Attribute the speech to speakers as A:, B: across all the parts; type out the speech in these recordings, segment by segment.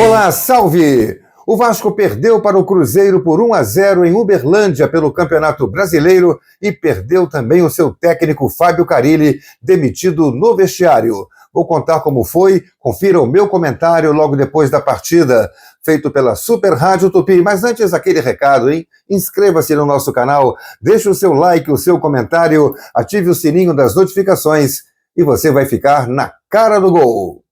A: Olá, salve! O Vasco perdeu para o Cruzeiro por 1-0 em Uberlândia pelo Campeonato Brasileiro e perdeu também o seu técnico Fábio Carille, demitido no vestiário. Vou contar como foi, confira o meu comentário logo depois da partida, feito pela Super Rádio Tupi. Mas antes, aquele recado, hein? Inscreva-se no nosso canal, deixe o seu like, o seu comentário, ative o sininho das notificações e você vai ficar na cara do gol.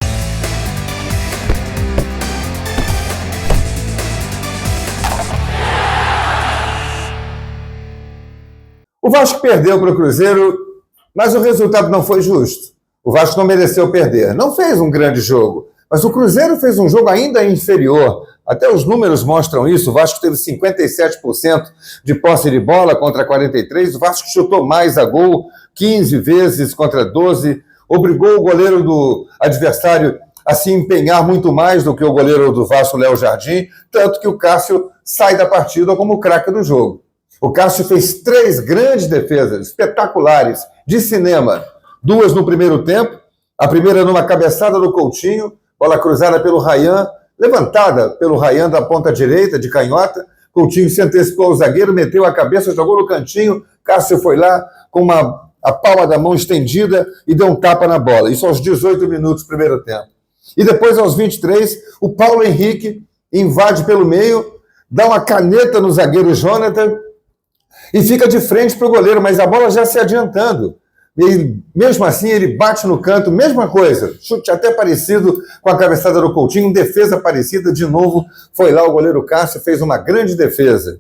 A: O Vasco perdeu para o Cruzeiro, mas o resultado não foi justo. O Vasco não mereceu perder. Não fez um grande jogo, mas o Cruzeiro fez um jogo ainda inferior. Até os números mostram isso. O Vasco teve 57% de posse de bola contra 43%. O Vasco chutou mais a gol, 15 vezes contra 12. Obrigou o goleiro do adversário a se empenhar muito mais do que o goleiro do Vasco, Léo Jardim, tanto que o Cássio sai da partida como o craque do jogo. O Cássio fez 3 grandes defesas espetaculares, de cinema. 2 no primeiro tempo, a primeira numa cabeçada do Coutinho, bola cruzada pelo Ryan, levantada pelo Ryan da ponta direita, de canhota. Coutinho se antecipou ao zagueiro, meteu a cabeça, jogou no cantinho. Cássio foi lá com a palma da mão estendida e deu um tapa na bola. Isso aos 18 minutos do primeiro tempo. E depois, aos 23, o Paulo Henrique invade pelo meio, dá uma caneta no zagueiro Jonathan, e fica de frente para o goleiro, mas a bola já se adiantando. E mesmo assim ele bate no canto, mesma coisa, chute até parecido com a cabeçada do Coutinho, defesa parecida, de novo foi lá o goleiro Cássio, fez uma grande defesa.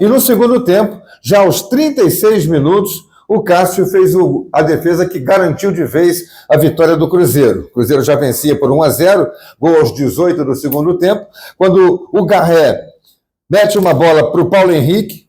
A: E no segundo tempo, já aos 36 minutos, o Cássio fez a defesa que garantiu de vez a vitória do Cruzeiro. O Cruzeiro já vencia por 1-0, gol aos 18 do segundo tempo, quando o Garré mete uma bola para o Paulo Henrique,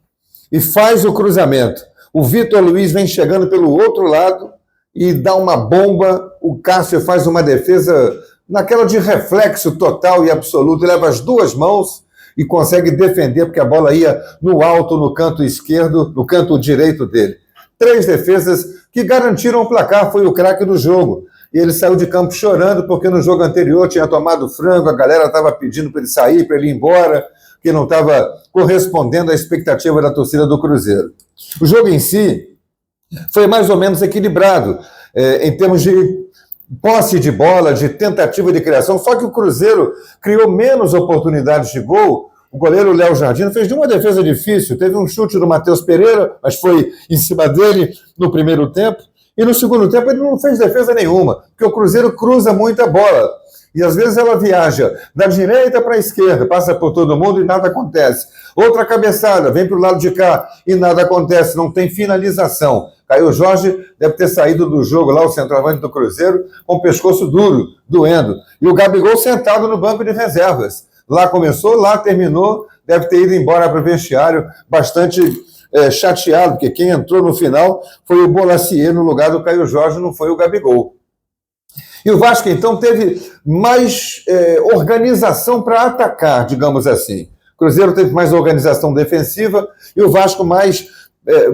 A: e faz o cruzamento. O Vitor Luiz vem chegando pelo outro lado e dá uma bomba. O Cássio faz uma defesa naquela de reflexo total e absoluto. Ele leva as 2 mãos e consegue defender, porque a bola ia no alto, no canto esquerdo, no canto direito dele. 3 defesas que garantiram o placar. Foi o craque do jogo. E ele saiu de campo chorando, porque no jogo anterior tinha tomado frango, a galera estava pedindo para ele sair, para ele ir embora, que não estava correspondendo à expectativa da torcida do Cruzeiro. O jogo em si foi mais ou menos equilibrado, em termos de posse de bola, de tentativa de criação, só que o Cruzeiro criou menos oportunidades de gol. O goleiro Léo Jardim fez de uma defesa difícil, teve um chute do Matheus Pereira, mas foi em cima dele no primeiro tempo, e no segundo tempo ele não fez defesa nenhuma, porque o Cruzeiro cruza muita bola. E às vezes ela viaja da direita para a esquerda, passa por todo mundo e nada acontece. Outra cabeçada, vem para o lado de cá e nada acontece, não tem finalização. Caio Jorge deve ter saído do jogo lá, o centroavante do Cruzeiro, com o pescoço duro, doendo. E o Gabigol sentado no banco de reservas. Lá começou, lá terminou, deve ter ido embora para o vestiário, bastante chateado, porque quem entrou no final foi o Bolacier no lugar do Caio Jorge, não foi o Gabigol. E o Vasco, então, teve mais organização para atacar, digamos assim. O Cruzeiro teve mais organização defensiva e o Vasco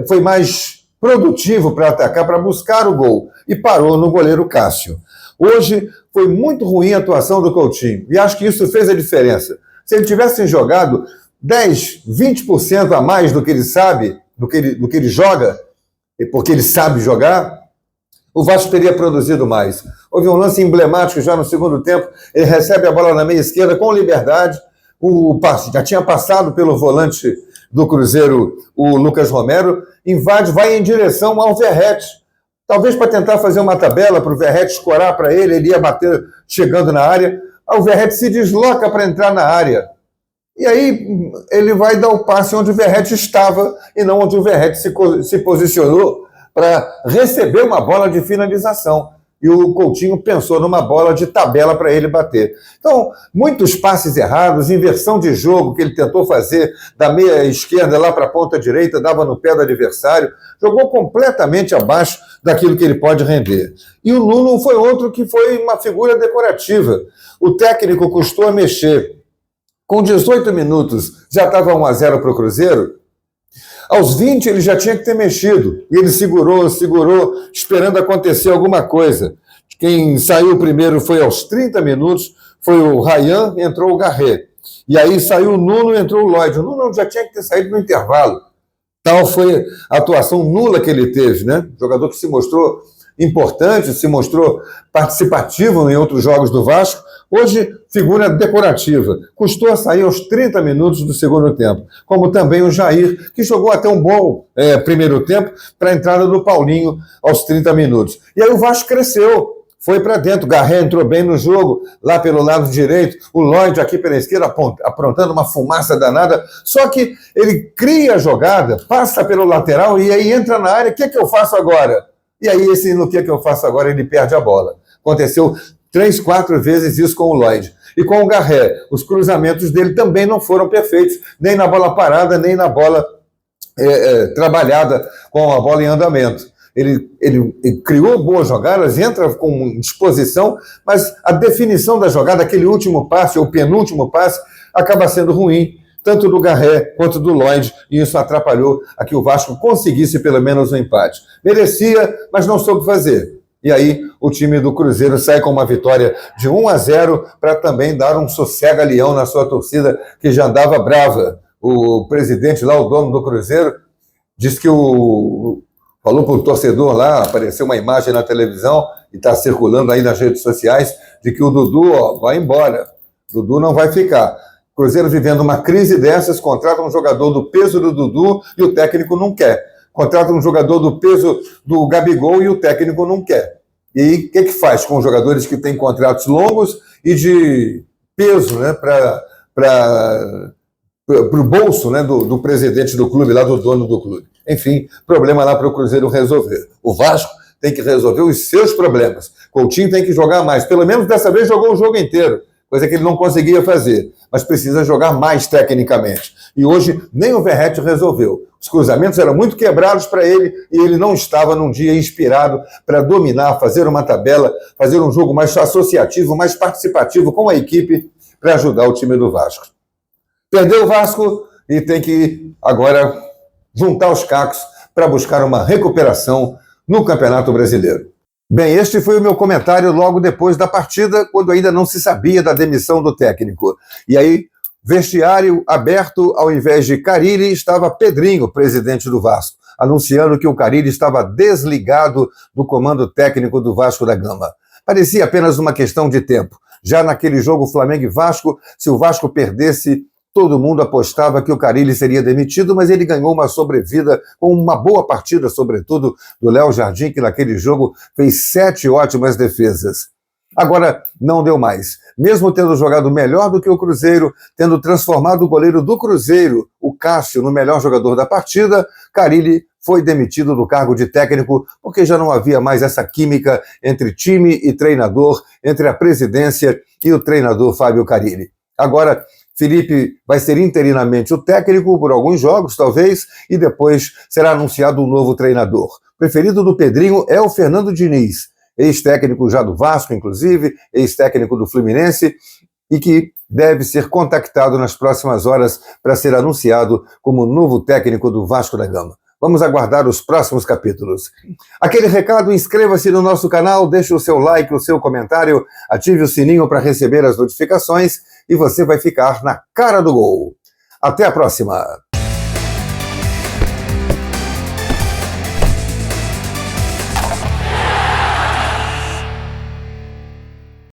A: foi mais produtivo para atacar, para buscar o gol. E parou no goleiro Cássio. Hoje foi muito ruim a atuação do Coutinho. E acho que isso fez a diferença. Se ele tivesse jogado 10, 20% a mais do que ele sabe, do que ele joga, porque ele sabe jogar, o Vasco teria produzido mais. Houve um lance emblemático já no segundo tempo, ele recebe a bola na meia esquerda com liberdade, já tinha passado pelo volante do Cruzeiro, o Lucas Romero, invade, vai em direção ao Verratti, talvez para tentar fazer uma tabela para o Verratti escorar para ele ia bater chegando na área, o Verratti se desloca para entrar na área, e aí ele vai dar o passe onde o Verratti estava e não onde o Verratti se posicionou para receber uma bola de finalização. E o Coutinho pensou numa bola de tabela para ele bater. Então, muitos passes errados, inversão de jogo que ele tentou fazer da meia esquerda lá para a ponta direita, dava no pé do adversário, jogou completamente abaixo daquilo que ele pode render. E o Nuno foi outro que foi uma figura decorativa. O técnico custou a mexer. Com 18 minutos, já estava 1-0 para o Cruzeiro. Aos 20 ele já tinha que ter mexido. E ele segurou, esperando acontecer alguma coisa. Quem saiu primeiro foi aos 30 minutos, foi o Ryan, entrou o Garré. E aí saiu o Nuno, entrou o Lloyd. O Nuno já tinha que ter saído no intervalo. Tal foi a atuação nula que ele teve, né? Jogador que se mostrou importante, se mostrou participativo em outros jogos do Vasco. Hoje, figura decorativa. Custou a sair aos 30 minutos do segundo tempo. Como também o Jair, que jogou até um bom primeiro tempo para a entrada do Paulinho aos 30 minutos. E aí o Vasco cresceu. Foi para dentro, Garré entrou bem no jogo, lá pelo lado direito, o Lloyd aqui pela esquerda aprontando uma fumaça danada, só que ele cria a jogada, passa pelo lateral e aí entra na área, o que eu faço agora? E aí no que eu faço agora ele perde a bola. Aconteceu 3, 4 vezes isso com o Lloyd. E com o Garré, os cruzamentos dele também não foram perfeitos, nem na bola parada, nem na bola trabalhada com a bola em andamento. Ele criou boas jogadas, entra com disposição, mas a definição da jogada, aquele último passe, ou penúltimo passe, acaba sendo ruim, tanto do Garré quanto do Lloyd, e isso atrapalhou a que o Vasco conseguisse pelo menos um empate. Merecia, mas não soube fazer. E aí o time do Cruzeiro sai com uma vitória de 1-0 para também dar um sossega-leão na sua torcida, que já andava brava. O presidente lá, o dono do Cruzeiro, disse que falou para o torcedor lá, apareceu uma imagem na televisão e está circulando aí nas redes sociais, de que o Dudu vai embora. O Dudu não vai ficar. O Cruzeiro vivendo uma crise dessas, contrata um jogador do peso do Dudu e o técnico não quer. Contrata um jogador do peso do Gabigol e o técnico não quer. E aí, o que faz com os jogadores que têm contratos longos e de peso, né, para o bolso, né, do presidente do clube, lá do dono do clube? Enfim, problema lá para o Cruzeiro resolver. O Vasco tem que resolver os seus problemas. Coutinho tem que jogar mais. Pelo menos dessa vez jogou o jogo inteiro, coisa que ele não conseguia fazer. Mas precisa jogar mais tecnicamente. E hoje nem o Verratti resolveu. Os cruzamentos eram muito quebrados para ele e ele não estava num dia inspirado para dominar, fazer uma tabela, fazer um jogo mais associativo, mais participativo com a equipe para ajudar o time do Vasco. Perdeu o Vasco e tem que agora juntar os cacos para buscar uma recuperação no Campeonato Brasileiro. Bem, este foi o meu comentário logo depois da partida, quando ainda não se sabia da demissão do técnico. E aí, vestiário aberto, ao invés de Carille, estava Pedrinho, presidente do Vasco, anunciando que o Carille estava desligado do comando técnico do Vasco da Gama. Parecia apenas uma questão de tempo. Já naquele jogo Flamengo e Vasco, se o Vasco perdesse, todo mundo apostava que o Carille seria demitido, mas ele ganhou uma sobrevida com uma boa partida, sobretudo do Léo Jardim, que naquele jogo fez 7 ótimas defesas. Agora, não deu mais. Mesmo tendo jogado melhor do que o Cruzeiro, tendo transformado o goleiro do Cruzeiro, o Cássio, no melhor jogador da partida, Carille foi demitido do cargo de técnico porque já não havia mais essa química entre time e treinador, entre a presidência e o treinador Fábio Carille. Agora, Felipe vai ser interinamente o técnico por alguns jogos, talvez, e depois será anunciado um novo treinador. O preferido do Pedrinho é o Fernando Diniz, ex-técnico já do Vasco, inclusive, ex-técnico do Fluminense, e que deve ser contactado nas próximas horas para ser anunciado como novo técnico do Vasco da Gama. Vamos aguardar os próximos capítulos. Aquele recado, inscreva-se no nosso canal, deixe o seu like, o seu comentário, ative o sininho para receber as notificações e você vai ficar na cara do gol. Até a próxima!